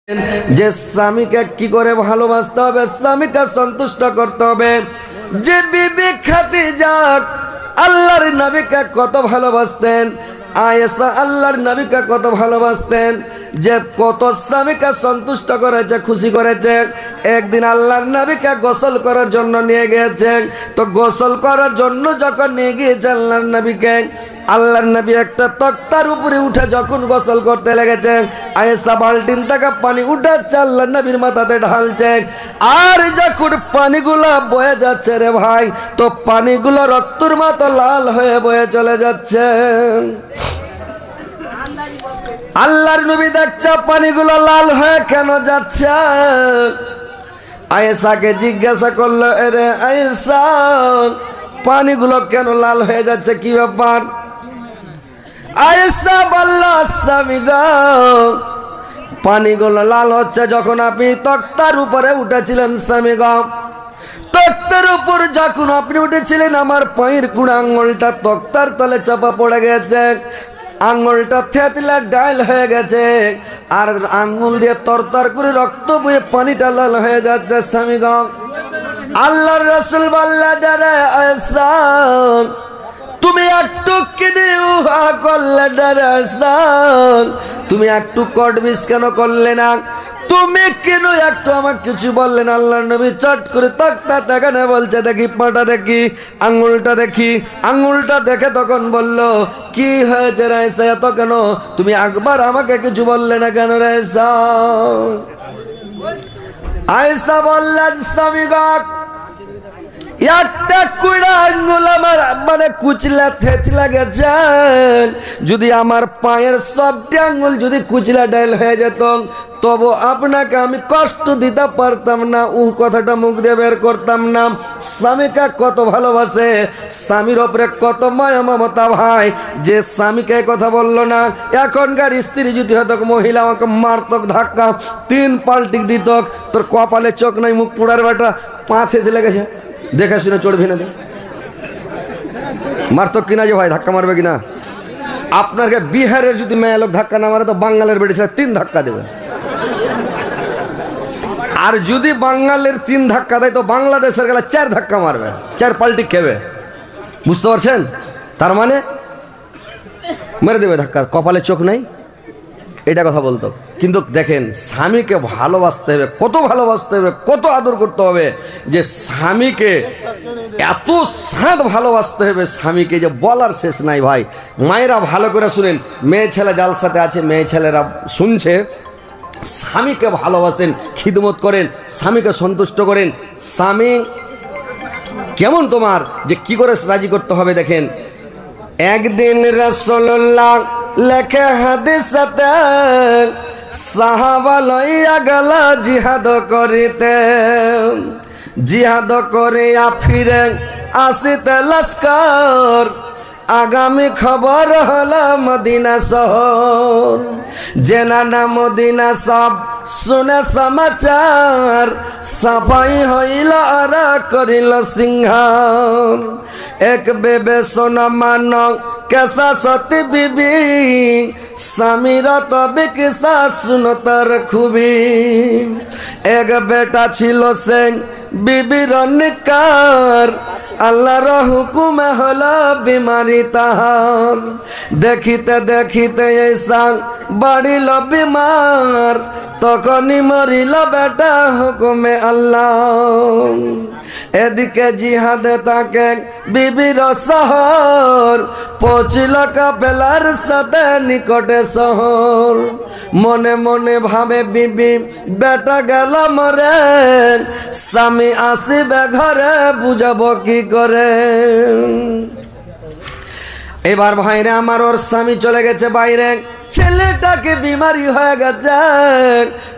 যে স্বামীকে কি করে ভালোবাসতে হবে, স্বামীকে সন্তুষ্ট করতে হবে। যে বিবি খাদিজা আল্লাহর নবীকে কত ভালোবাসতেন, আয়েশা আল্লাহর নবীকে কত ভালোবাসতেন, যে কত স্বামীকে সন্তুষ্ট করেছে, খুশি করেছে। একদিন আল্লাহর নবীকে গোসল করার জন্য নিয়ে গিয়েছেন। তো গোসল করার জন্য যখন নিয়ে গিয়েছে আল্লাহর নবীকে, আল্লাহর নবী একটা তক্তার উপরে উঠে যখন গোসল করতে লেগেছেন, আয়েশা বালতিন থেকে পানি উঠাচ্ছে, আল্লাহর নবীর মাথাতে ঢালছে। আর যখন পানিগুলো বয়ে যাচ্ছে রে ভাই, তো পানিগুলো রক্তের মতো লাল হয়ে বয়ে চলে যাচ্ছে। আল্লাহর নবী দেখছে পানিগুলো লাল হয়ে কেন যাচ্ছে। আয়েশাকে জিজ্ঞাসা করলো, এরে আয়েশা, পানিগুলো কেন লাল হয়ে যাচ্ছে, কি ব্যাপার? আয়েশা বলল, স্বামী গো, পানিগুলো লাল হচ্ছে যখন আপনি তক্তার উপরে উঠেছিলেন। স্বামী গো, তক্তার উপর যখন আপনি উঠেছিলেন, আমার পায়ের কুড়া আঙুলটা তক্তার তলে চাপা পড়ে গেছে, আঙুলটা থেতলে ডাইল হয়ে গেছে, আর আঙুল দিয়ে তরতর করে রক্ত বয়ে পানিটা লাল হয়ে যাচ্ছে। স্বামী গো, আল্লাহর রাসূল বললেন, রে আয়েশা, তুমি একটু কিনে উহা করলে না রে আয়েশা, তুমি একটু কটবিস কেন করলে না? তুমি কেন একটু আমাকে কিছু বললে না? আল্লাহর নবী চট করে তক্তা দেখানে বলছে, দেখি পাটা দেখি, আঙুলটা দেখি। আঙুলটা দেখে তখন বলল, কি হয়েছে রে আয়েশা, এত কেন? তুমি একবার আমাকে কিছু বললে না কেন রে আয়েশা? আয়েশা বললেন, স্বামী গো, একটা কুড়া আঙ্গুল আমার মানে কুচলা থেতলা গেছে, যদি আমার পায়ের সবটি আঙ্গুল যদি কুচলা ডাইল হয়ে যেত, তবু আপনাকে আমি কষ্ট দিতে পারতাম না, কথাটা মুখ দিয়ে বের করতাম না। স্বামীকে কত ভালোবাসে, স্বামীর ওপরে কত মায়া মমতা ভাই, যে স্বামীকে কথা বললো না। এখনকার স্ত্রী যদি হতো মহিলা, আমাকে মারতক ধাক্কা, 3 পাল্টি দিত, তোর কপালে চোখ নাই, মুখ পুড়ার বেটা, পা থেতলে গেছে, দেখে শুনে চড়বি না, মারতো কিনা যে ভাই, ধাক্কা মারবে কিনা? আপনাকে বিহারের যদি মেয়ে লোক ধাক্কা না মারে, তো বাঙালের বেড়েছে 3 ধাক্কা দেবে। আর যদি বাঙালির 3 ধাক্কা দেয়, তো বাংলাদেশের গেলে 4 ধাক্কা মারবে, 4 পাল্টি খেবে। বুঝতে পারছেন? তার মানে মেরে দেবে ধাক্কা, কপালে চোখ নাই, এটা কথা বলতো। কিন্তু দেখেন, স্বামীকে ভালোবাসতে হবে, কত ভালোবাসতে হবে, কত আদর করতে হবে, যে স্বামীকে এত সাথ ভালোবাসতে হবে স্বামীকে, যে বলার শেষ নাই ভাই। মায়েরা ভালো করে শুনেন, মেয়ে ছেলে জালসাতে আছে, মেয়ে ছেলেরা শুনছে, স্বামীকে ভালোবাসেন, খিদমত করেন, স্বামীকে সন্তুষ্ট করেন। স্বামী কেমন তোমার, যে কি করে রাজি করতে হবে। দেখেন, একদিন রাসূলুল্লাহ লেখে হাদিসেতে, সাহাবা লইয়া গেল জিহাদ করিতে, জিহাদ করিয়া ফিরে আসিতে লস্কর, আগামী খবর হলো মদিনা শহর। জেনা না মদিনা সব শুনে সমাচার, সাফাই হইল আর করিল সিংহার। এক বেবে সোনা মান কেসা সতী বিবি, স্বামীর তবে কেসা শুনো তার খুবই। এক বেটা ছিল সে বিবির নিকার, আল্লাহর হুকুমে হলো বিমারি তাহার। দেখিতে দেখিতে এইসা বাড়িল বিমার, তখনই মরিল বেটা হুকুমে আল্লাহ। এদিকে জিহাদে তাকে বিবির শহর, পৌঁছিল কাফেলার সাথে নিকটে শহর। মনে মনে ভাবে বিবি, বেটা গেল মরে, স্বামী আসিবে ঘরে, বুঝাবো কি করে। এবার ভাইরে আমার, ওর স্বামী চলে গেছে বাইরে, ছেলেটাকে বিমারি হয়ে গেছে।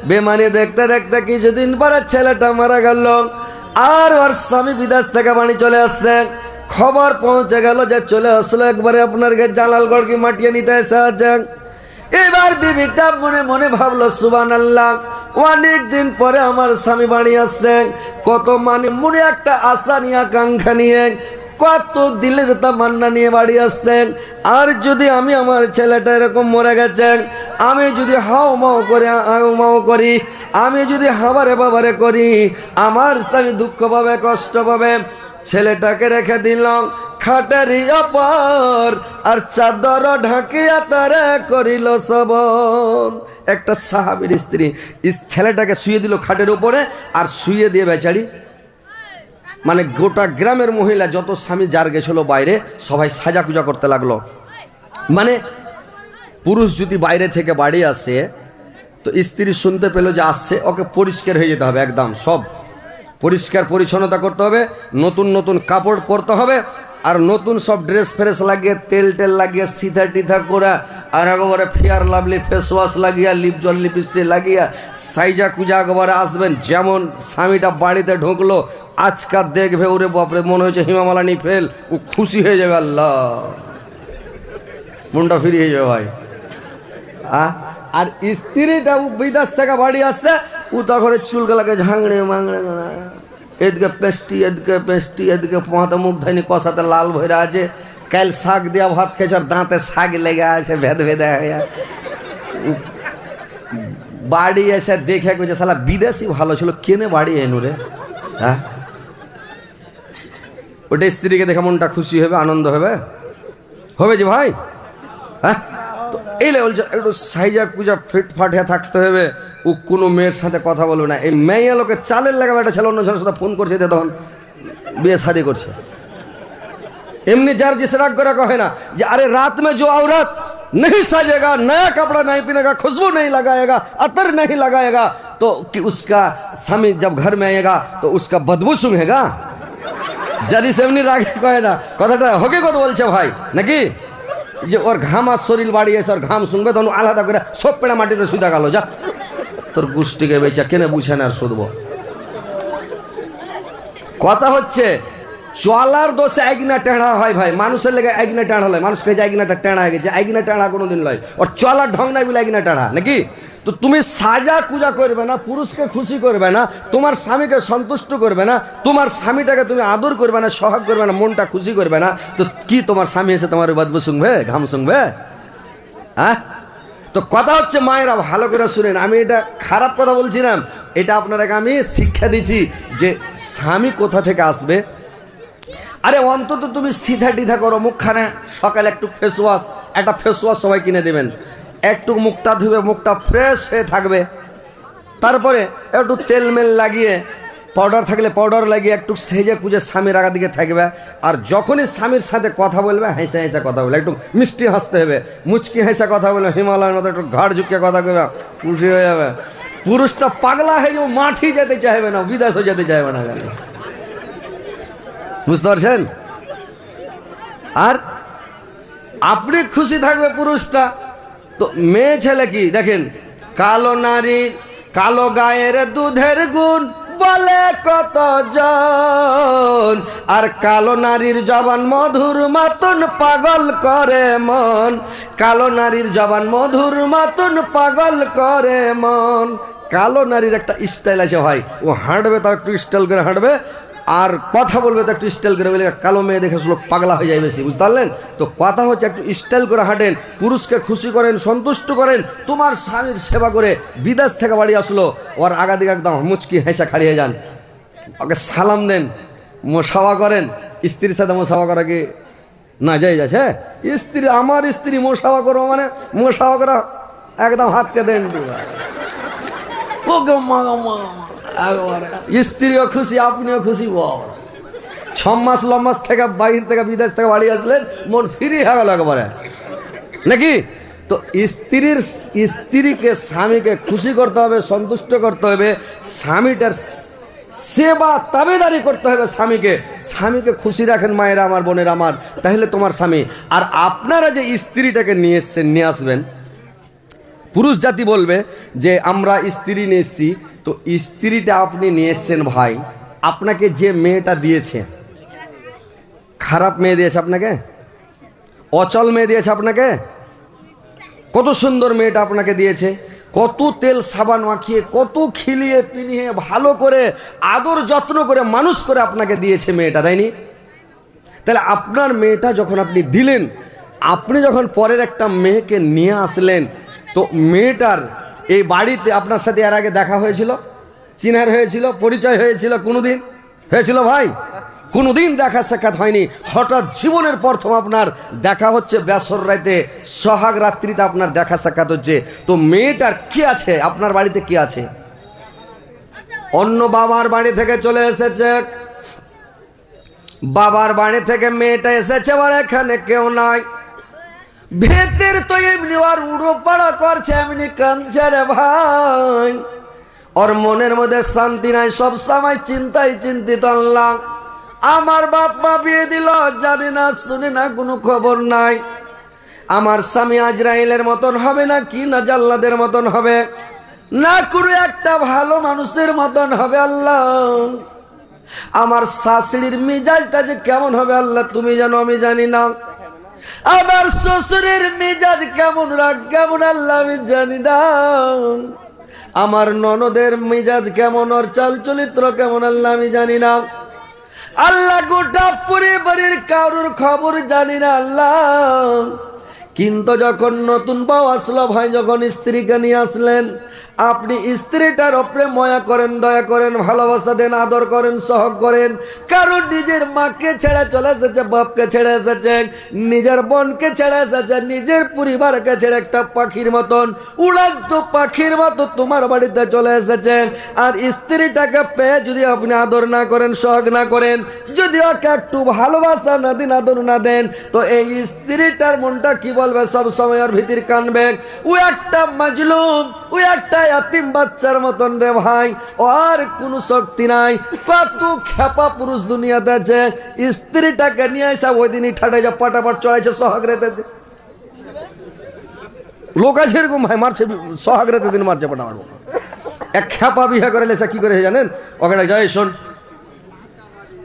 বেমারি দেখতে দেখতে কিছুদিন পরে ছেলেটা মারা গেল, আর ওর স্বামী বিদেশ থেকে বাড়ি চলে আসছে। খবর পৌঁছে গেল যে চলে আসলো একবারে আপনার জালালগড় কি মাটিয়ে নিতে এসে আছে। এবার বিবিটা মনে মনে ভাবলো, সুবহানাল্লাহ, অনেক দিন পরে আমার স্বামী বাড়ি আসছে, কত মানে মনে একটা আশা নিয়ে, আকাঙ্ক্ষা নিয়ে। কত দিলের তামান্না নিয়ে বাড়ি আসতেন। আর যদি আমি আমার ছেলেটা এরকম মরে গেছেন, আমি যদি হাও মাও করি, আমি যদি হাবারে বাবারে করি, আমার স্বামী দুঃখ পাবে, কষ্ট পাবে। ছেলেটাকে রেখে দিলাম খাটের ওপর, আর চাদর ঢাকিয়া তারা করিল শবন। একটা সাহাবীর স্ত্রী ছেলেটাকে শুয়ে দিল খাটের উপরে, আর শুয়ে দিয়ে বেচারি মানে গোটা গ্রামের মহিলা যত স্বামী যার গেছিল বাইরে সবাই সাজা পূজা করতে লাগলো। মানে পুরুষ যদি বাইরে থেকে বাড়ি আসে তো স্ত্রী শুনতে পেল যে আসছে, ওকে পরিষ্কার হয়ে যেতে হবে, একদম সব পরিষ্কার পরিচ্ছন্নতা করতে হবে, নতুন নতুন কাপড় পরতে হবে, আর নতুন সব ড্রেস ফ্রেস লাগিয়ে তেল টেল লাগিয়ে সিথা টিথা করে, আর একবারে ফেয়ার লাভলি ফেস ওয়াশ লাগিয়া লিপ জল লিপস্টিক লাগিয়া সাইজা কুজা একবারে আসবেন। যেমন স্বামীটা বাড়িতে ঢুকলো আজকাল দেখবে ওরে বাপরে মনে হচ্ছে হিমামালানি ফেল, ও খুশি হয়ে যাবে, আল্লাহ মনটা ফিরিয়ে যাবে ভাই। আর স্ত্রীটা বিদেশ থেকে বাড়ি আসছে, ও তখন চুলগুলাকে ঝাংড়ে মাংড়ে এদিকে পেস্টি এদিকে পেস্টি এদিকে পোহাতে মুখ ধৈনি কষাতে লাল ভরে আছে, কাল শাক দিয়া ভাত খেয়েছে আর দাঁতে শাক লেগে আছে ভেদ ভেদে হয়ে। বাড়ি এসে দেখে গেছে শালা বিদেশি ভালো ছিল, কেনে বাড়ি এনু রে। হ্যাঁ, ওটা স্ত্রীকে দেখে মনটা খুশি হবে, আনন্দ হবে, হবে যে ভাই। হ্যাঁ, তো এই বলছে একটু সাইজা পূজা ফিটফাট হয়ে থাকতে হবে। ও কোনো মেয়ের সাথে কথা বলবে না। এই মেয়ে লোকের চালের লাগাবে একটা ছেলে অন্য ছেলের সাথে ফোন করছে, তখন বিয়ে শাদি করছে। এমনি যার जिस राग করে কহে না যে আরে রাত में जो औरत नहीं सजेगा, नया कपड़ा नहीं पहनेगा, खुशबू नहीं लगाएगा, अतर नहीं लगाएगा, तो कि उसका स्वामी जब घर में आएगा तो उसका बदबू सूंघेगा। যদি সেমনি রাগ কহে না, কথাটা হকে কথা বলছে ভাই নাকি, যে ওর ঘাম আর শরীর বাড়ি এসে ওর ঘাম শুনবে, তখন আলাদা করে সব পেড়া মাটিতে সুদা গেল, যা তোর গোষ্ঠীকে বেচা কেনে বুঝে না আর শুধবো। কথা হচ্ছে চলার দোষে আইগিনা টেঁড়া হয় ভাই, মানুষের লেগে আইগিনা টেঁড়া হয়, মানুষ কে আইগিনাটা টেঁড়া হয়ে গেছে, আইগিনা টেঁড়া কোনোদিন লয়, ওর চলার ঢং নাই বলে আইগিনা টেঁড়া নাকি। তো তুমি সাজা পূজা করবে না, পুরুষকে খুশি করবে না, তোমার স্বামীকে সন্তুষ্ট করবে না, তোমার স্বামীটাকে তুমি আদর করবে না, সহাগ করবে না, মনটা খুশি করবে না, তো কি তোমার স্বামী এসে তোমার বদবু শুনবে, ঘাম শুনবে? হ্যাঁ, তো কথা হচ্ছে মায়েরা ভালো করে শুনেন, আমি এটা খারাপ কথা বলছিলাম, এটা আপনারাকে আমি শিক্ষা দিচ্ছি যে স্বামী কোথা থেকে আসবে। আরে অন্তত তুমি সিধা টিধা করো, মুখখানে সকালে একটু ফেস ওয়াশ, একটা ফেস ওয়াশ সবাই কিনে দেবেন, একটু মুখটা ধুবে, মুখটা ফ্রেশ হয়ে থাকবে, তারপরে একটু তেল মেল লাগিয়ে পাউডার থাকলে পাউডার লাগিয়ে একটু সেজে কুজে স্বামীর আগা দিকে থাকবে। আর যখনই স্বামীর সাথে কথা বলবে হেসে হেসে কথা বলবে, একটু মিষ্টি হাসতে হবে, মুচকি হেসে কথা বলবে, হিমালয়ের মতো একটু ঘাড় ঝুঁকে কথা বলবে, খুশি হয়ে যাবে। পুরুষটা পাগলা হয়ে যাবে, মাঠি যেতে চাইবে না, বিদেশও যেতে চাইবে না, বুঝতে পারছেন? আর আপনি খুশি থাকবে পুরুষটা। তো মেয়ে ছেলে কি দেখেন, কালো নারী কালো গায়ের দুধের গুণ বলে কত জন, আর কালো নারীর জবান মধুর মতন পাগল করে মন, কালো নারীর জবান মধুর মতন পাগল করে মন। কালো নারীর একটা স্টাইল আছে ভাই, ও হাঁটবে তাও একটু স্টাইল করে হাঁটবে, আর কথা বলবে তো একটু স্টাইল করে বলে, কালো মেয়ে দেখে লোক পাগলা হয়ে যায় বেশি, বুঝতে পারলেন? তো কথা হচ্ছে একটু স্টাইল করে হাঁটেন, পুরুষকে খুশি করেন, সন্তুষ্ট করেন, তোমার স্বামীর সেবা করে বিদেশ থেকে বাড়ি আসলো, ওর আগা দিকে একদম মুচকি হেসে খাড়িয়ে যান, ওকে সালাম দেন, মোসাফা করেন। স্ত্রীর সাথে মোসাফা করা কি না যাই যাচ্ছে? স্ত্রী আমার স্ত্রী মোসাফা করবো মানে মোসাফা করা একদম হাতকে দেন, স্ত্রীও খুশি, আপনিও খুশি। 6 মাস লম্মাস থেকে বাইরে থেকে বিদেশ থেকে বাড়ি আসলেন, মন ফ্রি হয়ে গেল একবারে নাকি। তো স্ত্রীকে স্বামীকে খুশি করতে হবে, সন্তুষ্ট করতে হবে, স্বামীটার সেবা তাবেদারি করতে হবে স্বামীকে খুশি রাখেন মায়েরা আমার, বোনের আমার, তাহলে তোমার স্বামী। আর আপনারা যে স্ত্রীটাকে নিয়ে আসবেন, পুরুষ জাতি বলবে যে আমরা স্ত্রী নিয়ে এসছি, তো স্ত্রীটা আপনি নিয়ে এসছেন ভাই, আপনাকে যে মেয়েটা দিয়েছে, খারাপ মেয়ে দিয়েছে আপনাকে, অচল মেয়ে দিয়েছে আপনাকে, কত সুন্দর মেয়েটা আপনাকে দিয়েছে, কত তেল সাবান মাখিয়ে, কত খিলিয়ে পিনিয়ে ভালো করে আদর যত্ন করে মানুষ করে আপনাকে দিয়েছে মেয়েটা, তাইনি? তাহলে আপনার মেয়েটা যখন আপনি দিলেন, আপনি যখন পরের একটা মেয়েকে নিয়ে আসলেন, তো মেয়েটার এই বাড়িতে আপনার সাথে এর আগে দেখা হয়েছিল, চিনার হয়েছিল, পরিচয় হয়েছিল, কোনোদিন হয়েছিল ভাই? কোনোদিন দেখা সাক্ষাৎ হয়নি। হঠাৎ জীবনের প্রথম আপনার দেখা হচ্ছে, বেসর রাইতে সোহাগ রাত্রিতে আপনার দেখা সাক্ষাৎ হচ্ছে। তো মেয়েটার কি আছে আপনার বাড়িতে? কি আছে? অন্য বাবার বাড়ি থেকে চলে এসেছে, বাবার বাড়ি থেকে মেয়েটা এসেছে, আবার এখানে কেউ নাই। ভেতের তো এমনি আর উড়ো পাড়া করছে, এমনি কাঁদছে রে ভাই। ওর মনের মধ্যে শান্তি নাই, সব সময় চিন্তায় চিন্তিত। আল্লাহ, আমার বাপ মা বিয়ে দিল, জানি না শুনি না, কোনো খবর নাই। আমার স্বামী আজরাইলের মতন হবে না কি না জাল্লাদের মতন হবে, না কোনো একটা ভালো মানুষের মতন হবে। আল্লাহ, আমার শাশুড়ির মিজাজটা যে কেমন হবে আল্লাহ তুমি জানো, আমি জানি না। আমার শ্বশুরের মিজাজ কেমন, রাগ কেমন আল্লাহ আমি জানি না। আমার ননদের মিজাজ কেমন, ওর চাল চরিত্র কেমন আল্লাহ আমি জানি না। আল্লাহ, গোটা পরিবারের কারোর খবর জানি না আল্লাহ। কিন্তু যখন নতুন বউ আসলো ভাই, যখন স্ত্রীকে নিয়ে আসলেন, আপনি স্ত্রীটার উপরে মায়া করেন, দয়া করেন, ভালোবাসা দেন, আদর করেন, সহগ করেন। কারণ নিজের মাকে ছেড়ে চলে এসেছে, বাপকে ছেড়ে এসেছে, নিজের বোনকে ছেড়ে এসেছে, নিজের পরিবারকে ছেড়ে একটা পাখির মতন, উড়ান্ত পাখির মতো তোমার বাড়িতে চলে এসেছে। আর স্ত্রীটাকে পেয়ে যদি আপনি আদর না করেন, সহগ না করেন, যদি ওকে একটু ভালোবাসা না দিন, আদর না দেন, তো এই স্ত্রীটার মনটা কি বলবে? সব সময় ওর ভিতর কানবে, ও একটা মাজলুম, ও একটা ইয়াতিম বাচ্চার মতন রে ভাই, আর কোনো শক্তি নাই। কত খেপা পুরুষ দুনিয়াতে আছে, স্ত্রীটাকে নিয়ে আসা ওই দিনই ঠাটে যা পাটাপাট চড়াইছে সোহাগ রেতে। লোক আছে এরকম ভাই, মারছে সোহাগ রেতে দিন, মারছে পাটাপাট। এক খেপা বিয়ে করে লেসা কি করে জানেন? ওকে যায় শোন,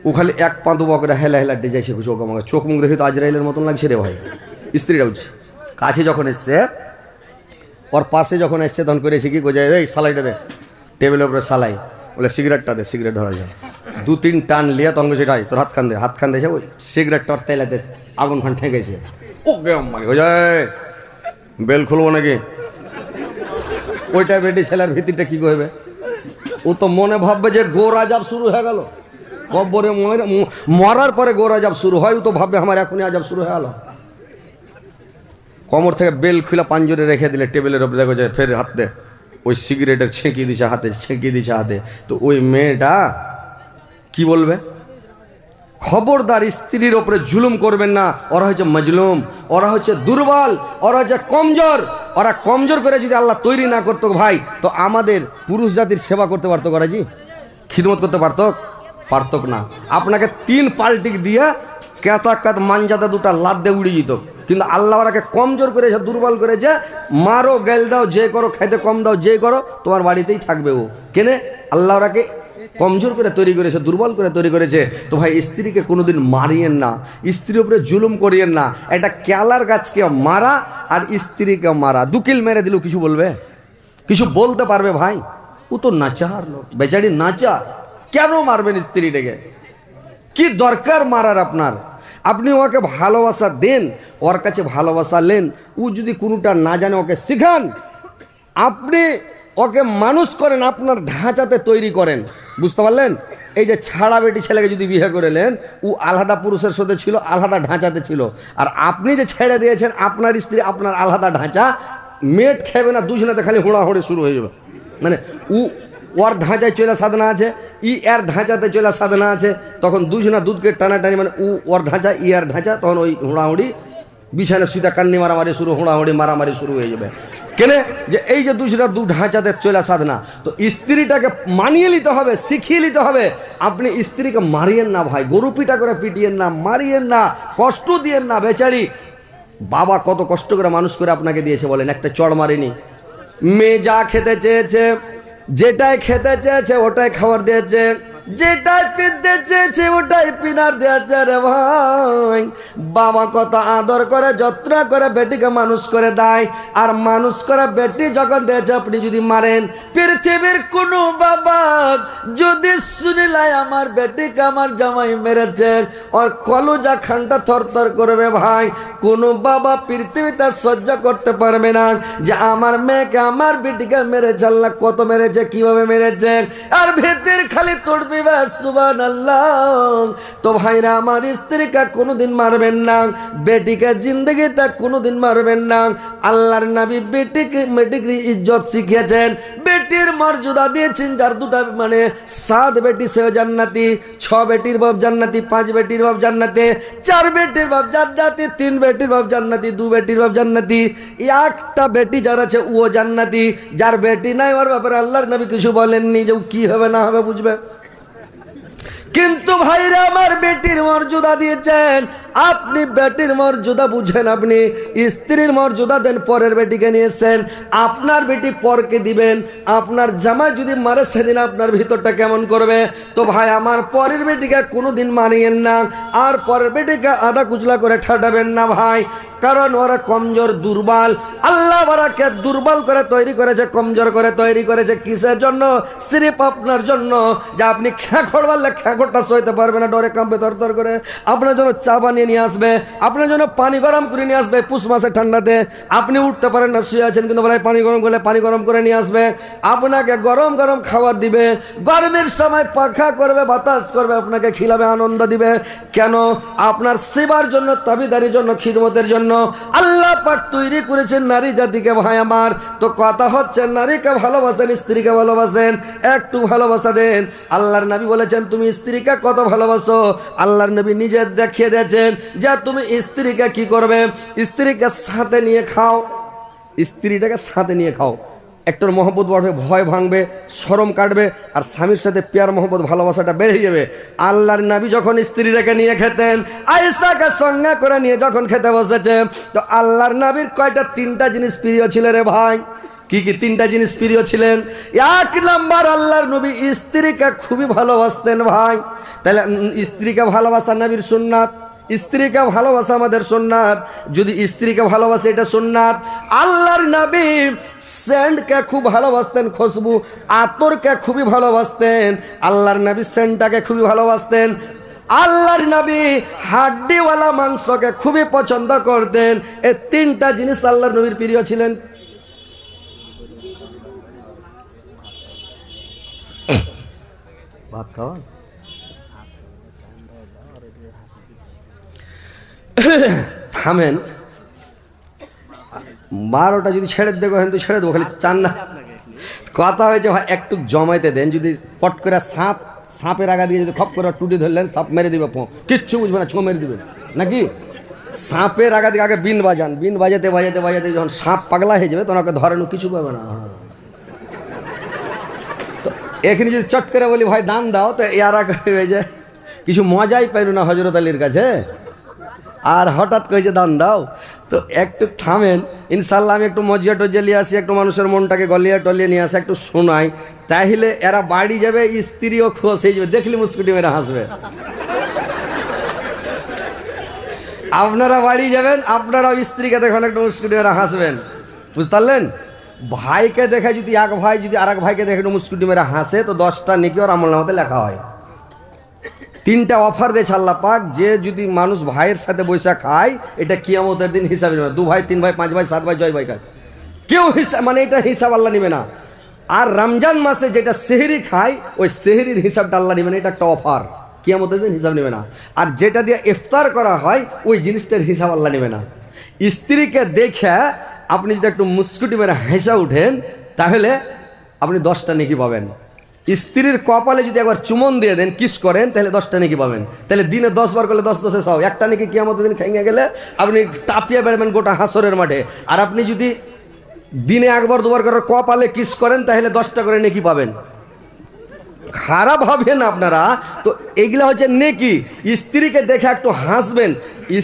ও খালি এক পা দুবা করে হেলা হেলা ডে যাইছে, চোখ মুখ দেখে তো আজরাইলের মতন লাগছে রে ভাই। স্ত্রীটা উঠছে, কাছে যখন এসছে, ওর পাশে যখন এসছে, তখন করেছে কি গোজায়, এই সালাইটা দে, টেবিলের উপরে সালাই, বলে সিগারেটটা দে, সিগারেট ধরা যায়। দু তিন টান লিয়া তখন সেটাই তোর হাত খান দে, হাত খান দিয়েছে, ওই সিগারেটটা ওর তেলাতে আগুন খান ঠেকেছে। ওকে আম্মাকে গোজায় বেল খুলবো নাকি? ওইটা বেটি ছেলের ভিত্তিটা কি করবে? ও তো মনে ভাববে যে গোরাজাব শুরু হয়ে গেল, কবরে মরার পরে গোরাজাব শুরু হয়। ও তো ভাববে আমার এখনই আজাব শুরু হয়ে গেল। কোমর থেকে বেল খুলে পাঞ্জরে রেখে দিলে, টেবিলের উপরে দেখো যে ফের হাত দে, ওই সিগারেটের ছেঁকিয়ে দিছে হাতে, ছেঁকিয়ে দিছে হাতে। তো ওই মেয়েটা কি বলবে? খবরদার স্ত্রীর ওপরে জুলুম করবেন না। ওরা হচ্ছে মজলুম, ওরা হচ্ছে দুর্বল, ওরা হচ্ছে কমজোর। ওরা কমজোর করে যদি আল্লাহ তৈরি না করতো ভাই, তো আমাদের পুরুষ জাতির সেবা করতে পারতো করাজি, খিদমত করতে পারতো না। আপনাকে 3 পাল্টি দিয়ে কেতা কাত মানজাতে 2টা লাদ দিয়ে উড়িয়ে যেত। কিন্তু আল্লাহ ওরাকে কমজোর করেছে, দুর্বল করেছে। মারো, গেল দাও, যে করো, খাইতে কম দাও, যে করো, তোমার বাড়িতেই থাকবে ও। কেনে? আল্লাহ ওরাকে কমজোর করে তৈরি করেছে, দুর্বল করে তৈরি করেছে। তো ভাই, স্ত্রীকে কোনোদিন মারিয়েন না, স্ত্রীর উপরে জুলুম করিয়েন না। একটা কেলার গাছকে মারা আর স্ত্রীকে মারা, 2 কিল মেরে দিল, কিছু বলবে? কিছু বলতে পারবে ভাই? ও তো নাচার লোক, বেচারি নাচার। কেন মারবেন স্ত্রীটাকে? কি দরকার মারার আপনার? আপনি ওকে ভালোবাসা দেন, ওর কাছে ভালোবাসা নেন। ও যদি কোনোটা না জানে ওকে শিখান, আপনি ওকে মানুষ করেন, আপনার ঢাঁচাতে তৈরি করেন। বুঝতে পারলেন? এই যে ছাড়া বেটি ছেলেকে যদি বিয়ে করেলেন, ও আলাদা পুরুষের সাথে ছিল, আলাদা ঢাঁচাতে ছিল। আর আপনি যে ছেড়ে দিয়েছেন, আপনার স্ত্রী আপনার আলাদা ঢাঁচা, মেট খেবে না, দুজনেতে খালি হোঁড়াহুড়ি শুরু হয়ে যাবে। মানে ওর ঢাঁচায় চলে সাধনা আছে, এর ঢাঁচাতে চলে সাধনা আছে। তখন দুজনা দুধকে টানাটানি, মানে ওর ঢাঁচা, এর ঢাঁচা, তখন ওই হোঁড়াহুড়ি, বিছানে সুইটা কান্নি মারামারি শুরু, হোঁড়াহুড়ি মারামারি শুরু হয়ে যাবে। কেনে? যে এই যে দুজনা দু ঢাঁচাতে চলে সাধনা। তো স্ত্রীটাকে মানিয়ে নিতে হবে, শিখিয়ে নিতে হবে। আপনি স্ত্রীকে মারিয়েন না ভাই, গরু পিটা করে পিটিয়েন না, মারিয়েন না, কষ্ট দিয়েন না। বেচারি বাবা কত কষ্ট করে মানুষ করে আপনাকে দিয়েছে বলেন, একটা চড় মারেনি। মেয়ে যা খেতে চেয়েছে, যেটাই খেতে চেয়েছে ওটাই খাবার দিয়েছে, যেটাই পিনতে চেয়েছে ওটাই পিনার দিয়েছে রে ভাই। বাবা কত আদর করে, যত্ন করে বেটিকে মানুষ করে দেয়। আর মানুষ করে বেটি যখন দিয়েছে, আপনি যদি মারেন, পৃথিবীর কোনো বাবা যদি শুনিলাই আমার বেটিকে আমার জামাই মেরেছে, ওর কলজা খানটা থরথর করবে ভাই। কোনো বাবা পৃথিবীতে সহ্য করতে পারবে না যে আমার মেয়েকে আমার বেটিকে মেরেছে, আল্লাহ কত মেরেছে, কিভাবে মেরেছে, আর ভেতর খালি তড়পিবে সুবহানাল্লাহ। তো ভাইরা আমার স্ত্রীকে কোনোদিন মারবেন না, বেটিকে জিন্দগিতে কোনোদিন মারবেন না। আল্লাহর নবী বেটিকে ইজ্জত শিখিয়েছেন, বেটির মর্যাদা দিয়েছেন। যার দুটা মানে 7 বেটি সেও জান্নাতি, 6 বেটির বাপ জান্নাতি, 5 বেটির বাপ জান্নাতি, 4 বেটির বাপ জান্নাতি, 3 বেটির বাপ জান্নাতি, 2 বেটির বাপ জান্নাতি, একটা বেটি যার আছে ও জান্নাতি। যার বেটি নাই ওর ব্যাপারে আল্লাহর নবী কিছু বলেননি যে কি হবে না হবে বুঝবে। কিন্তু ভাইরা আমার বেটির মর্যাদা দিয়েছেন, আপনি বেটির মর্যাদা বুঝেন, আপনি স্ত্রীর মর্যাদা দেন। পরের বেটিকে নিয়েছেন, আপনার বেটি পরকে দিবেন। আপনার জামাই যদি মারে সেদিন আপনার ভিতরটা কেমন করবে? তো ভাই আমার পরের বেটিকে কোনোদিন মানিয়েন না, আর পরের বেটিকে আদা কুচলা করে ঠাটাবেন না ভাই, কারণ ওরা কমজোর দুর্বল। আল্লাহ ওরাকে দুর্বল করে তৈরি করেছে, কমজোর করে তৈরি করেছে। কিসের জন্য? সিরিফ আপনার জন্য, যে আপনি খ্যাঁখড় মারলে খ্যাঁখড়টা সইতে পারবে না, ডরে কাঁপবে তরতর করে। আপনার জন্য চা বানিয়ে নিয়ে আসবে, আপনার জন্য পানি গরম করে নিয়ে আসবে। পুষ মাসে ঠান্ডাতে আপনি উঠতে পারেন না, শুয়ে আছেন, কিন্তু বলে পানি গরম করলে পানি গরম করে নিয়ে আসবে। আপনাকে গরম গরম খাবার দিবে, গরমের সময় পাখা করবে, বাতাস করবে, আপনাকে খিলাবে, আনন্দ দিবে। কেন? আপনার সেবার জন্য, তাবিদারির জন্য, খিদমতের জন্য আল্লাহ পাক তৈরি করেছেন নারী জাতিকে ভাই আমার। তো কথা হচ্ছে নারীকে ভালোবাসেন, স্ত্রীকে ভালোবাসেন, একটু ভালোবাসা দেন। আল্লাহর নবী বলেছেন তুমি স্ত্রীকে কত ভালোবাসো। আল্লাহর নবী নিজে দেখিয়ে দিয়েছেন যে তুমি স্ত্রীকে কি করবে, স্ত্রীকে সাথে নিয়ে খাও, স্ত্রীটাকে সাথে নিয়ে খাও। একটার মহব্বত বাড়বে, ভয় ভাঙবে, শরম কাটবে, আর স্বামীর সাথে প্যার মহব্বত ভালোবাসাটা বেড়ে যাবে। আল্লাহর নবী যখন স্ত্রীটাকে নিয়ে খেতেন, আয়েশাকে সঙ্গে করে নিয়ে যখন খেতে বসেছে, তো আল্লাহর নবীর কয়টা 3টা জিনিস প্রিয় ছিল রে ভাই। কি কি 3টা জিনিস প্রিয় ছিলেন? 1 নাম্বার, আল্লাহর নবী স্ত্রীকে খুবই ভালোবাসতেন ভাই। তাহলে স্ত্রীকে ভালোবাসা নবীর সুন্নাত, স্ত্রীকে ভালোবাসা আমাদের সুন্নাত। যদি স্ত্রীকে ভালোবাসে এটা সুন্নাত। আল্লাহর নবী সেন্টকে খুব ভালোবাসতেন, খুশবু আতরকে খুবই ভালোবাসতেন। আল্লাহর নবী সেন্টটাকে খুবই ভালোবাসতেন। আল্লাহর নবী হাড্ডিওয়ালা মাংসকে খুবই পছন্দ করতেন। এই 3টা জিনিস আল্লাহর নবীর প্রিয় ছিলেন। ভাত খাওয়া থামেন, 12টা যদি ছেড়ে দেবো কিন্তু ছেড়ে দেবো, খালি চান্দা কথা হয়েছে ভাই একটু জমাইতে দেন। যদি পট করে সাপের আগা দিয়ে যদি খপ করে টুটি ধরলেন, সাপ মেরে দিবে, কিচ্ছু বুঝবে না, ছো মেরে দিবেন নাকি। সাপের আগা দিকে আগে বিন বাজান, বিন বাজাতে বাজাতে বাজাতে যখন সাপ পাগলা হয়ে যাবে তখন ওকে ধরানো কিছু পাবে না। তো এখানে যদি চট করে বলি ভাই দান দাও, তো এরা হয়ে যায় কিছু মজাই পাইল না হজরত আলীর কাছে, আর হঠাৎ কইছে দান দাও। তো একটু থামেন, ইনশাল্লাহ আমি একটু মজিয়া টজিয়া নিয়ে আসি, একটু মানুষের মনটাকে গলিয়া টলিয়ে নিয়ে আসি, একটু শোনাই, তাহলে এরা বাড়ি যাবে, স্ত্রীও খুশ হয়ে যাবে, দেখলি মুস্কুটি মেরে হাসবে। আপনারা বাড়ি যাবেন, আপনারাও স্ত্রীকে দেখুন একটু মুস্কুটি মেরে হাসবেন, বুঝতে পারলেন। ভাইকে দেখে যদি এক ভাই যদি আর এক ভাইকে দেখে একটু মুস্কুটি মেরে হাসে, তো 10টা নেকি ওর আমলনামাতে লেখা হয়। 3টা অফার দিয়েছে আল্লাহ পাক, যে যদি মানুষ ভাইয়ের সাথে বৈশা খায়, এটা কিয়ামতের দিন হিসাবে নেবে। 2 ভাই, 3 ভাই, 5 ভাই, 7 ভাই, জয় ভাই খায়, কেউ হিসাব মানে এটা হিসাব আল্লাহ নেবে না। আর রমজান মাসে যেটা সেহরি খায়, ওই সেহরির হিসাবটা আল্লাহ নেবে না, এটা একটা অফার, কিয়ামতের দিন হিসাব নেবে না। আর যেটা দিয়ে ইফতার করা হয়, ওই জিনিসটার হিসাব আল্লাহ নেবে না। স্ত্রীকে দেখে আপনি যদি একটু মুস্কুটি মেরে হেসে উঠেন, তাহলে আপনি 10টা নেকি পাবেন। স্ত্রীর কপালে যদি একবার চুমন দিয়ে দেন, কিস করেন, তাহলে 10টা নেকি পাবেন। তাহলে দিনে 10 বার করলে 10 10 100, একটা নেকি কিয়ামতের দিন খেঙে গেলে আপনি টাপিয়ে বেড়াবেন গোটা হাসরের মাঠে। আর আপনি যদি দিনে 1 বার 2 বার করে কপালে কিস করেন, তাহলে 10টা করে নেকি পাবেন। খারাপ হবেন আপনারা। তো এগুলা হচ্ছে নেকি। স্ত্রীকে দেখে একটু হাসবেন,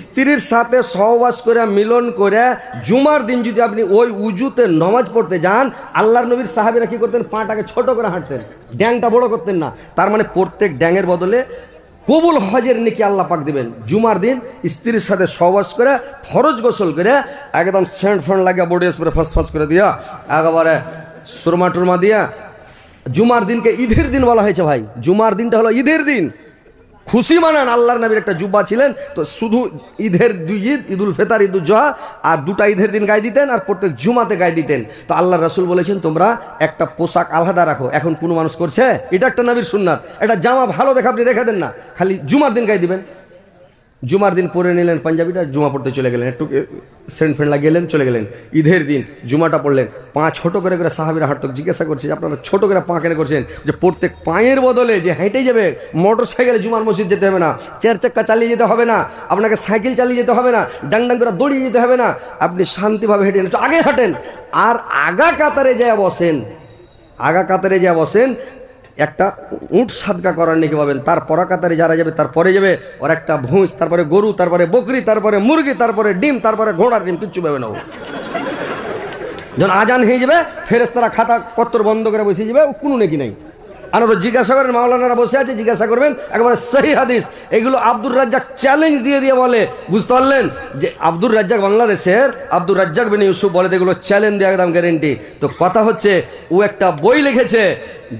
স্ত্রীর সাথে সহবাস করে মিলন করে জুমার দিন যদি আপনি ওই উজুতে নামাজ পড়তে যান, আল্লাহর নবীর সাহাবীরা কি করতেন, পাটাকে ছোট করে হাঁটতেন, ড্যাংটা বড় করতেন না। তার মানে প্রত্যেক ড্যাংয়ের বদলে কবুল হজের নেকি আল্লাহ পাক দিবেন। জুমার দিন স্ত্রীর সাথে সহবাস করে ফরজ গোসল করে একদম সেন্ট ফ্রেন্ট লাগিয়ে বডি স্প্রে ফাঁস করে দিয়া, একেবারে সুরমা টুরমা দিয়া জুমার দিনকে ঈদের দিন বলা হয়েছে ভাই। জুমার দিনটা হলো ঈদের দিন, খুশি মানান। আল্লাহর নবীর একটা জুব্বা ছিলেন, তো শুধু ঈদের দুই ঈদ, ঈদুল ফিতর, ঈদুল জুহা, আর দুটা ঈদের দিন গায়ে দিতেন, আর প্রত্যেক জুমাতে গায়ে দিতেন। তো আল্লাহর রাসূল বলেছেন তোমরা একটা পোশাক আলাদা রাখো। এখন কোনো মানুষ করছে? এটা একটা নবীর সুন্নাত। একটা জামা ভালো দেখে আপনি রেখে দেন না, খালি জুমার দিন গায়ে দিবেন। জুমার দিন পরে নিলেন পাঞ্জাবিটা, জুমা পড়তে চলে গেলেন, একটু সেন্ট ফেন্ট লাগিয়েলেন, চলে গেলেন। ঈদের দিন জুমাটা পড়লেন, পা ছোট করে করে সাহাবীরা হাঁটতো। জিজ্ঞাসা করছে যে আপনারা ছোট করে পা কেন করছেন? যে প্রত্যেক পায়ের বদলে যে হেঁটেই যাবে, মোটর সাইকেলে জুমার মসজিদ যেতে হবে না, 4 চাক্কা চালিয়ে যেতে হবে না, আপনাকে সাইকেল চালিয়ে যেতে হবে না, ডাং ডাং করে দৌড়িয়ে যেতে হবে না, আপনি শান্তিভাবে হেঁটে একটু আগে হাঁটেন। আর আগা কাতারে যা বসেন, আগা কাতারে যা বসেন, একটা উট সাদকা করার নাকি পাবেন। তার পরা কাতারে যারা যাবে তারপরে যাবে ওর একটা ভুঁস, তারপরে গরু, তারপরে বকরি, তারপরে মুরগি, তারপরে ডিম, তারপরে ঘোড়ার ডিম, কিচ্ছু পাবে না। যখন আজান হয়ে যাবে ফেরেশতারা খাতা পত্র বন্ধ করে বসে যাবে, কোনো নাকি নাই। আর জিজ্ঞাসা করেন, মাওলানারা বসে আছে, জিজ্ঞাসা করবেন, একেবারে সহি হাদিস। এগুলো আব্দুর রাজ্জাক চ্যালেঞ্জ দিয়ে দিয়ে বলে, বুঝতে পারলেন? যে আব্দুর রাজ্জাক বাংলাদেশের আব্দুর রাজ্জাক বিন ইউসুফ বলে, এগুলো চ্যালেঞ্জ দিয়ে একদম গ্যারেন্টি। তো কথা হচ্ছে, ও একটা বই লিখেছে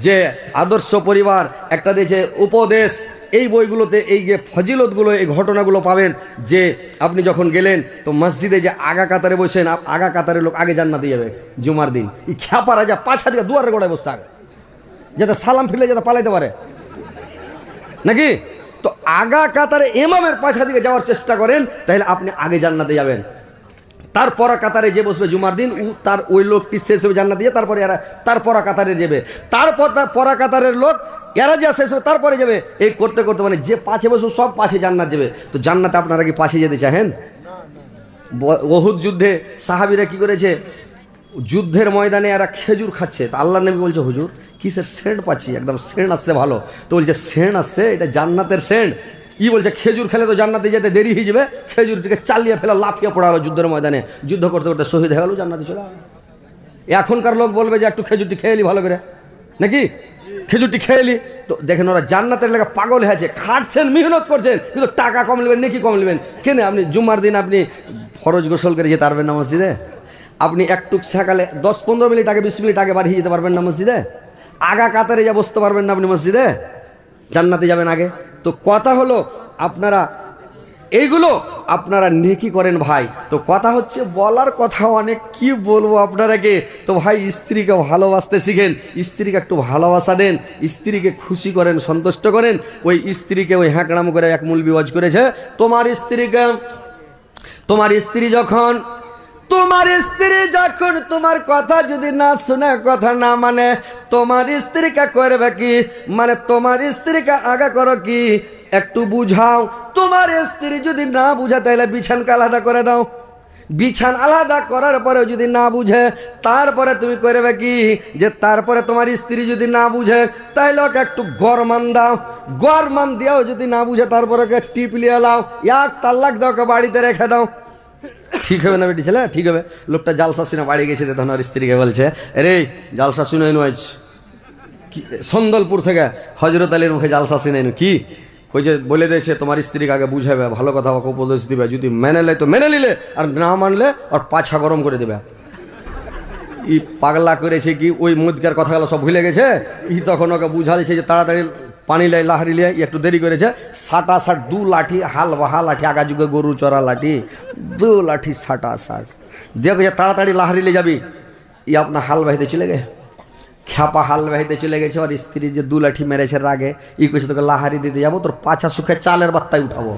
যে আদর্শ পরিবার, একটা দিয়েছে উপদেশ। এই বইগুলোতে এই যে ফজিলতগুলো, এই ঘটনাগুলো পাবেন। যে আপনি যখন গেলেন তো মসজিদে যে আগা কাতারে বসেন, আগা কাতারের লোক আগে জান্নাতে যাবে জুমার দিন। এই খ্যাপা রাজা পাঁচা দিকে দুয়ারে গোড়ায় বসছে আগে, যাতে সালাম ফিরলে যাতে পালাইতে পারে নাকি। তো আগা কাতারে ইমামের পাঁচা দিকে যাওয়ার চেষ্টা করেন, তাহলে আপনি আগে জান্নাতে যাবেন। তার পরা কাতারে যে বসবে জুমার দিন, তার ওই লোকটি শেষ হবে জান্নাত দিয়ে, তারপরে এরা তার পরা কাতারে যাবে। তারপর তার পরা কাতারের লোক এরা যা শেষ হবে তারপরে যাবে। এই করতে করতে মানে যে পাশে বসবে সব পাশে জান্নাত যাবে। তো জান্নাতে আপনারা কি পাশে যেতে চাহেন? উহুদ যুদ্ধে সাহাবীরা কি করেছে, যুদ্ধের ময়দানে এরা খেজুর খাচ্ছে। তো আল্লাহর নবী বলছে, হুজুর কিসের সেন্ট পাচ্ছি, একদম সেন্ট আসছে ভালো। তো বলছে সেন্ট আসছে, এটা জান্নাতের সেন্ট। ই বলছে খেজুর খেলে তো জান্নাতে যেতে দেরি হয়ে যাবে। খেজুরটিকে চালিয়ে ফেলা, লাফিয়ে পড়া হলো যুদ্ধের ময়দানে। যুদ্ধ করতে করতে শহীদ হয়ে গেল, জান্নাতে চলে গেল। এখনকার লোক বলবে যে একটু খেজুরটি খেয়ে এলি ভালো করে, নাকি খেজুরটি খেয়ে এলি। তো দেখেন ওরা জান্নাতের লেগে পাগল হয়েছে, খাটছেন, মেহনত করছেন, কিন্তু টাকা কম নেবেন, নাকি কম নেবেন। কেন? আপনি জুম্মার দিন আপনি ফরজ গোসল করে যেতে পারবেন না মসজিদে? আপনি একটু সকালে 10-15 মিনিট আগে, 20 মিনিট আগে বাড়িয়ে যেতে পারবেন না মসজিদে? আগা কাতারে যা বসতে পারবেন না আপনি মসজিদে? জান্নাতে যাবেন আগে। তো কথা হলো, আপনারা এইগুলো আপনারা নেকি করেন ভাই। তো কথা হচ্ছে, বলার কথা অনেক, কি বলবো আপনারাকে। তো ভাই স্ত্রীকে ভালোবাসতে শিখেন, স্ত্রীকে একটু ভালোবাসা দেন, স্ত্রীকে খুশি করেন, সন্তুষ্ট করেন। ওই স্ত্রীকে ওই হ্যাঁকড়াম করে এক মৌলবি ওয়াজ করেছে, তোমার স্ত্রী যখন তোমার কথা যদি না শুনে, কথা না মানে, তোমার স্ত্রীকে করবে কি? মানে তোমার স্ত্রীকে আগা করো কি, একটু বুঝাও। তোমার স্ত্রী যদি না বুঝে, তাহলে বিছানকে আলাদা করে দাও। বিছান আলাদা করার পরে যদি না বুঝে, তারপরে তুমি করবে কি? যে তারপরে তোমার স্ত্রী যদি না বুঝে, তাহলে ওকে একটু গরমান দাও। গরমান দিয়েও যদি না বুঝে, তারপরে ওকে টিপ লিয়ে লাও, 1 তালাক দাও, ওকে বাড়িতে রেখে দাও। ঠিক হবে না বেটি ছেলে? ঠিক হবে। লোকটা জালসা শুনে বাড়ি গেছে, তখন ওর স্ত্রীকে বলছে, রে জালসা শুনে নয়, সন্দলপুর থেকে হজরত আলীর মুখে জালসা শুনে কি কইছে, বলে দিয়েছে তোমার স্ত্রীকে আগে বুঝাবে, ভালো কথা ওকে উপদেশ দিবে, যদি মেনে লে তো মেনে নিলে, আর না মানলে ওর পাছা গরম করে দেবে। ই পাগলা করেছে কি, ওই মুদকার কথাগুলো সব ভুলে গেছে। ই তখন ওকে বুঝালছে যে তাড়াতাড়ি পানি লাই, লাহারি লিয়ে, একটু দেরি করেছে। 60 লাঠি, হাল বাহা লাঠি, আগা যুগে গরু চড়া লাঠি, 2 লাঠি 60 দেখো যে তাড়াতাড়ি লাহারি লিয়ে যাবি। ই আপনার হাল বাহিতে চলে গে, খ্যাপা হাল বাহিতে চলে গেছে। আর স্ত্রী যে 2 লাঠি মেরেছে রাগে, ই কইছে তোকে লাহারি দিতে যাবো, তোর পাছা সুখে চালের বাত্তায় উঠাবো।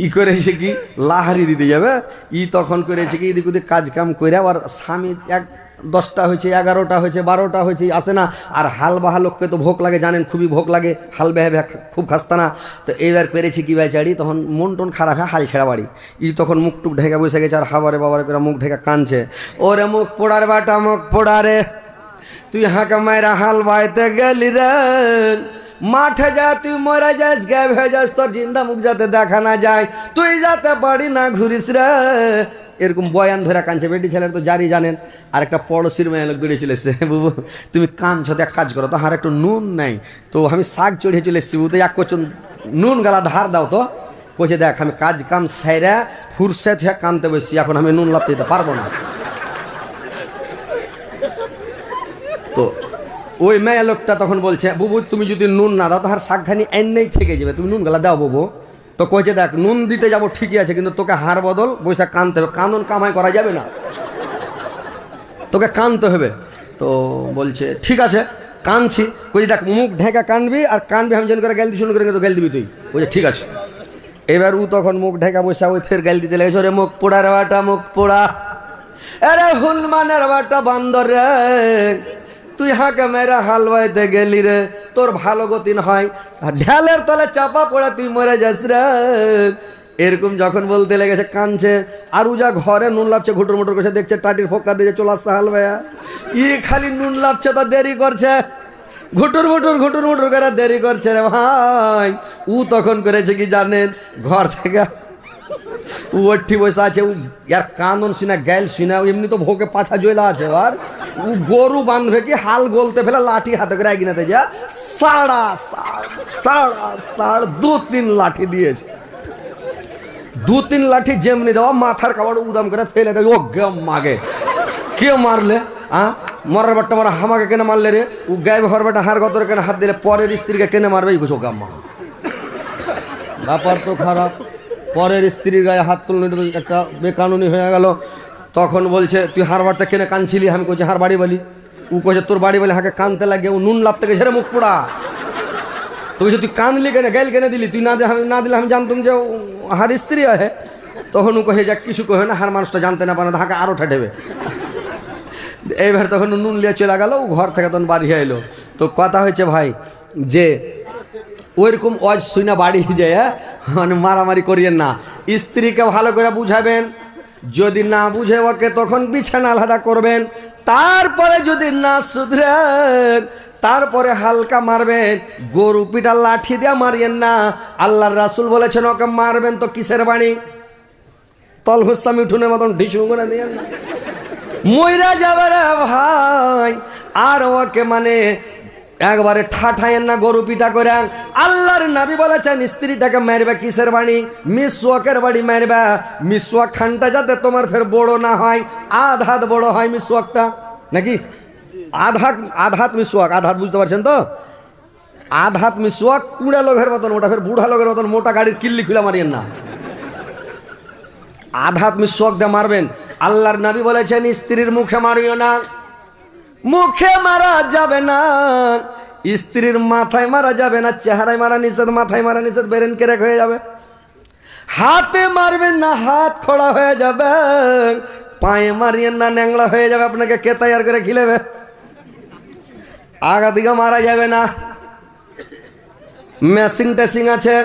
ই করেছে কি, লাহারি দিতে যাবে। ই তখন করেছে কি, এদিক ওদিক কাজ কাম করে, আর স্বামী 10টা হয়েছে, 11টা হয়েছে, 12টা হয়েছে, আসে না। আর হাল বাহা লোককে তো ভোগ লাগে, জানেন, খুবই ভোগ লাগে, হাল বেহে খুব খাস্তা না। তো এইবার পেরেছি কি বেচারি, তখন মন টন খারাপ হয়, হাল ছেড়া বাড়ি। ই তখন মুখ টুক ঢেকে বসে গেছে, আর হাবারে বাবারে করে মুখ ঢেকে কাঁদছে। ওরে মুখ পোড়ার বাটা, মুখ পোড়ারে, তুই হাঁকা মায়েরা হাল বাইতে গেলি রে, মাঠে যা তুই মরে যাস, গায়ে হয়ে যাস, তোর জিন্দা মুখ যাতে দেখা না যায়, তুই যাতে বাড়ি না ঘুরিস রে। এরকম বয়ান ধরে কাঁদছে। বেটি ছেলের তো জারি জানেন। আর একটা পড়োশির মেয়ে লোক দৌড়ে চলে এসছে, বুবু তুমি কাঁদছো, এক কাজ করো তো, হার একটু নুন নাই তো, আমি শাক চড়িয়ে চলে এসছি, বুবু তো এক করছো নুন গালা ধার দাও তো। কইছে দেখ আমি কাজ কাম সাইরা ফুরসেট হয়ে কানতে বসছি, এখন আমি নুন লাভ দিতে পারবো না। তো ওই মেয়ে লোকটা তখন বলছে, বুবু তুমি যদি নুন না দাও তাহার শাকখানি এন্নেই থেকে যাবে, তুমি নুন গলা দাও বুবু। তো কইছে দেখ নুন দিতে যাবো ঠিকই আছে, কিন্তু তোকে হার বদল পয়সা কানতে হবে, কানন কামাই করা যাবে না, তোকে কানতে হবে। তো বলছে ঠিক আছে কানছি। কইছে দেখ মুখ ঢেকা কানবি, আর কানবি আমি যেন করে গাল দিই শুনে করে তো গাল দিবি তুই। বলছে ঠিক আছে। এবার ও তখন মুখ ঢেকা বসে ওই ফের গাল দিতে লেগেছে, ওরে মুখ পোড়া রে বাটা মুখ পোড়া, আরে হুলমানের বাটা বান্দর রে, তুই হাঁকে মেরা হালওয়াইতে গেলি রে, তোর ভালো গতি হয়, ঢালের তলে চাপা পড়ে তুই মরে যাস রে। এরকম যখন বলতে লেগেছে কানছে, আর ও যা ঘরে নুন লাভছে ঘুটুর মুটুর করছে, দেখছে টাটির ফোকা দিয়ে চলে আসছে হালওয়া, ই খালি নুন লাভছে তো দেরি করছে, ঘুটুর মুটুর করে দেরি করছে রে ভাই। ও তখন করেছে কি জানেন, ঘর থেকে ও ওঠি বসে আছে, ও ইয়ার কানন সিনা গাইল সিনা, এমনি তো ভোগে পাছা জয়লা আছে, আর ও গরু বাঁধবে কি হাল গলতে ফেলে লাঠি হাতে করে এগিনাতে যা সাড়া সাড় 2-3 লাঠি দিয়েছে। 2-3 লাঠি যেমনি দেওয়া মাথার কাপড় উদাম করে ফেলে দেয়। ও মাগে কে মারলে মরার বাট্টা মারা হামাকে কেন মারলে রে, ও গায়ে ঘর বাটা হার গতরে কেন হাত দিলে, পরের স্ত্রীকে কেন মারবে, এই বুঝো গাম্মা ব্যাপার তো খারাপ। পরের স্ত্রীর গায়ে হাত তুললে একটা বেকানুনি হয়ে গেল। তখন বলছে তুই হার বাড়তে কেনে কানছিলি, আমি কইছি হার বাড়ি বলি, ও কইছে তোর বাড়ি বলে হাঁকে কানতে লাগে, ও নুন লাভতে গেছে রে মুখ পোড়া। তো কইছে তুই কানলি কেন, গাইল কেন দিলি, তুই না দিলে আমি জানতাম যে হার স্ত্রী আহে। তখন ও কহে যাক কিছু কহে না, হার মানুষটা জানতে না পারে হাঁকে আরো ঠেটেবে। এইবার তখন নুন লিয়ে চলে গেল, ও ঘর থেকে তখন বাড়ি এলো। তো কথা হয়েছে ভাই যে ওইরকম ওয়াজ শুনে বাড়ি যায় মানে মারামারি করিয়েন না, স্ত্রীকে ভালো করে বুঝাবেন, যদি না বুঝে ওকে তখন বিছানা আলাদা করবেন, তারপরে যদি না শুধরে তারপরে হালকা মারবেন, গরু পিটা লাঠি দিয়ে মারিয়েন না। আল্লাহর রাসূল বলেছেন ওকে মারবেন তো কিসের বাণী, তলহুসামি উঠুনের মতন ঢিসু করে দিয়েন না, মইরা যাবে রে ভাই। আর ওকে মানে একবারে ঠাঠায়েন না গরু পিটা করে। আল্লাহর নবী বলেছেন স্ত্রীটাকে মারবে কিসের বাণী, মিসওয়াকের বাড়ি মারবে। মিসওয়াক খানটা যাতে তোমার ফের বড় না হয়, আধাত বড় হয় মিসওয়াকটা, নাকি আধাত মিসওয়াক, আধাত বুঝতে পারছেন তো, আধাত মিসওয়াক কুড়া লোকের মতন, ওটা ফের বুড়া লোকের মতন মোটা গাড়ির কিল্লি খুলে মারিয়েন না, আধাত মিসওয়াক দিয়ে মারবেন। আল্লাহর নবী বলেছেন স্ত্রীর মুখে মারিও না, মুখে মারা যাবে না, স্ত্রীর মাথায় মারা যাবে না, চেহারায় মারা নিষেধ, মাথায় মারা নিষেধ, বেরেন কেরেক হয়ে যাবে। হাতে মারবেন না, হাত খোড়া হয়ে যাবে, পায়ে মারিয়েন না, ন্যাংলা হয়ে যাবে, আপনাকে কে তৈয়ার করে খিলেবে। আগা দিকে মারা যাবে না, মেশিং টেসিং আছে,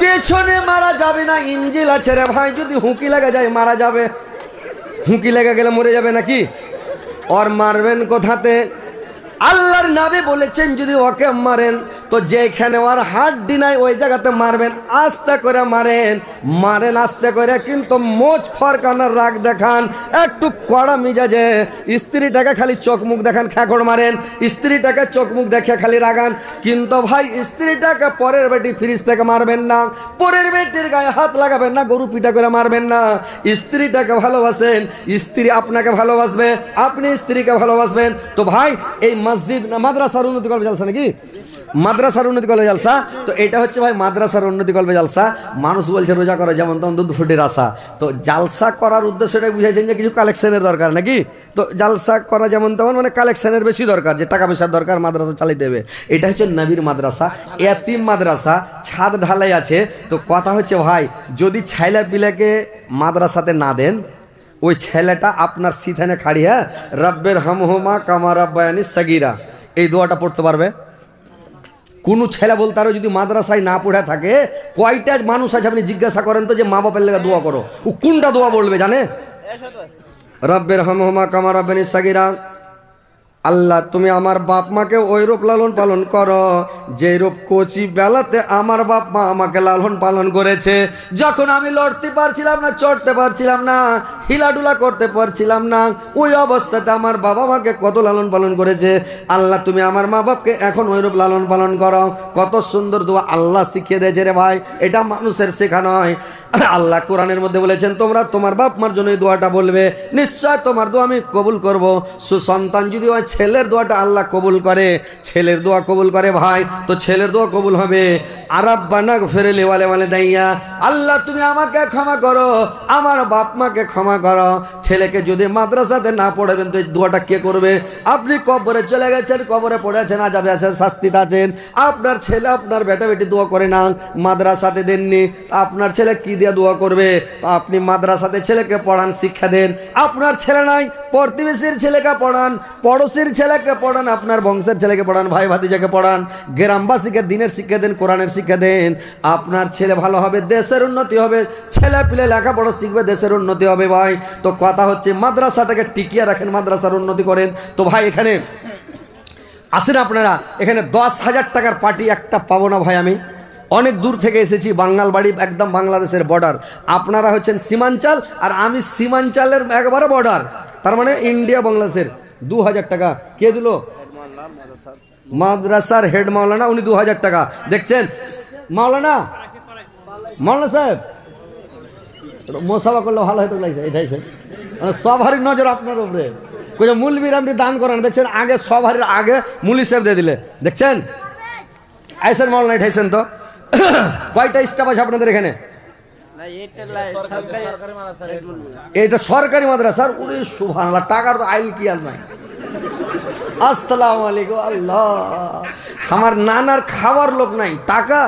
পেছনে মারা যাবে না, ইঞ্জিল আছে রে ভাই, যদি হুঁকি লেগে যায় মারা যাবে, হুঁকি লেগে গেলে মরে যাবে নাকি। और मारবেন কোথাতে, আল্লাহর নবী বলেছেন যদি ওকে মারেন তো যেখানে ওর হাড্ডি নাই ওই জায়গাতে মারবেন, আস্তে করে মারেন আস্তে করে, কিন্তু মোচ ফরকানোর রাগ দেখান, একটু কড়া মিজাজে। স্ত্রীটাকে খালি চোখ মুখ দেখান, খ্যাকড় মারেন, স্ত্রীটাকে চোখ মুখ দেখে খালি রাগান, কিন্তু ভাই স্ত্রীটাকে পরের বেটি ফ্রিজ থেকে মারবেন না, পরের বেটির গায়ে হাত লাগাবেন না, গরু পিটা করে মারবেন না। স্ত্রীটাকে ভালোবাসেন, স্ত্রী আপনাকে ভালোবাসবে, আপনি স্ত্রীকে ভালোবাসবেন। তো ভাই এই মসজিদ না মাদ্রাসার উন্নতি কল্পে জালসা নাকি, মাদ্রাসার উন্নতি কল্পে জালসা, তো এটা হচ্ছে ভাই মাদ্রাসার উন্নতি কল্পে জালসা। মানুষ বলছে রোজা করে যেমন তখন দুধ ফুটের আশা, তো জালসা করার উদ্দেশ্যটা বুঝাইছেন যে কিছু কালেকশনের দরকার নাকি, তো জালসা করা যেমন তেমন মানে কালেকশনের বেশি দরকার, যে টাকা পয়সার দরকার, মাদ্রাসা চালিয়ে দেবে। এটা হচ্ছে নবীর মাদ্রাসা, এতিম মাদ্রাসা, ছাদ ঢালাই আছে। তো কথা হচ্ছে ভাই যদি ছেলে পিলেকে মাদ্রাসাতে না দেন, ওই ছেলেটা আপনার সিথানে খাড়িয়া রব্বের হামহুমা কামা রাব্বায়ানি সাগীরা এই দোয়াটা পড়তে পারবে। কোন ছেলে বলতে আরো যদি মাদ্রাসায় না পড়ে থাকে, কয়টা মানুষ আছে আপনি জিজ্ঞাসা করেন তো যে মা বাপের লেগে দোয়া করো, ও কোনটা দোয়া বলবে জানে? রব্বের হামহুমা কামা রাব্বায়ানি সাগীরা, আল্লাহ তুমি আমার বাপ মাকে ওই রূপ লালন পালন করো যে রূপ কচি বেলাতে আমার বাপ মা আমাকে লালন পালন করেছে, যখন আমি লড়তে পারছিলাম না, চড়তে পারছিলাম না, হিলাডুলা করতে পারছিলাম না, ওই অবস্থাতে আমার বাবা মাকে কত লালন পালন করেছে। আল্লাহ তুমি আমার মা বাপকে এখন ওই রূপ লালন পালন করো। কত সুন্দর দোয়া আল্লাহ শিখিয়ে দিয়েছে রে ভাই, এটা মানুষের শেখা নয়। আল্লাহ কোরআনের মধ্যে বলেছেন তোমরা তোমার বাপ মার জন্য এই দোয়াটা বলবে, নিশ্চয় তোমার দোয়া আমি কবুল করব। সুসন্তান যদি ওই ছেলের দোয়াটা আল্লাহ কবুল করে, ছেলের দোয়া কবুল করে ভাই। তো ছেলের দোয়া কবুল হবে। আরাব্বানা গফিরলি ওয়া লিওয়ালিদাইয়া, আল্লাহ তুমি আমাকে ক্ষমা করো, আমার বাপ মাকে ক্ষমা করো। ছেলেকে যদি মাদ্রাসাতে না পড়াবেন তো এই দোয়াটা কে করবে? আপনি কবরে চলে গেছেন, কবরে পড়ে আছেন, আযাবে আছেন, শাস্তিতে আছেন, আপনার ছেলে আপনার বেটা বেটি দোয়া করে না, মাদ্রাসাতে দেননি, আপনার ছেলে কি দিয়ে দোয়া করবে? আপনি মাদ্রাসাতে ছেলেকে পড়ান, শিক্ষা দেন। আপনার ছেলে নাই, প্রতিবেশীর ছেলেকে পড়ান, পড়োশির ছেলেকে পড়ান, আপনার বংশের ছেলেকে পড়ান, ভাই ভাতিজাকে পড়ান, গ্রামবাসীকে দিনের শিক্ষা দেন, কোরআনের শিক্ষা দেন। আপনার ছেলে ভালো হবে, দেশের উন্নতি হবে, ছেলে পিলে লেখাপড়া শিখবে, দেশের উন্নতি হবে ভাই। তো কথা হচ্ছে মাদ্রাসাটাকে টিকিয়ে রাখেন, মাদ্রাসার উন্নতি করেন। তো ভাই এখানে আসেন আপনারা, এখানে 10,000 টাকার পার্টি একটা পাবো না ভাই। আমি অনেক দূর থেকে এসেছি, বাঙ্গাল বাড়ি, একদম বাংলাদেশের বর্ডার। আপনারা হচ্ছেন সীমাঞ্চল আর আমি সীমাঞ্চলের একবারে বর্ডার, তার মানে ইন্ডিয়া বাংলাদেশের। 2,000 টাকা কে দিল? মাদ্রাসার হেড মাওলানা, উনি 2,000 টাকা। দেখছেন মাওলানা, মাওলানা সাহেব মোসাফা করলে ভালো হয়তো লাগছে। এটাই স্যার, সবারই নজর আপনার উপরে। মূলবীর আপনি দান করেন, দেখছেন আগে সবার আগে মুলি সাহেব দিয়ে দিলে। দেখছেন আইসেন মাওলানা, এটাইছেন তো। কয়টা স্টাফ আছে আপনাদের এখানে? এটা সরকারি মাদ্রাসার। উনি সুবহানাল্লাহ, টাকার তো আইল কি আর নাই। আসসালামু আলাইকুম। আল্লাহ, আমার নানার খাবার লোক নাই, টাকা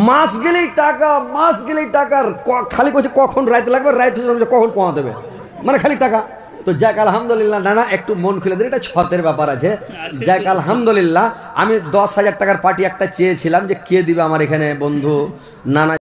মাস গেলেই টাকা, মাস গেলেই টাকার খালি করছে কখন রাইতে লাগবে, রাইতে কখন পৌঁছা দেবে, মানে খালি টাকা। তো যাক আলহামদুলিল্লাহ নানা, একটু মন খুলে দিন, এটা ছতের ব্যাপার আছে। যাক আলহামদুলিল্লাহ। আমি 10,000 টাকার পার্টি একটা চেয়েছিলাম যে কে দিবে আমার এখানে বন্ধু নানা।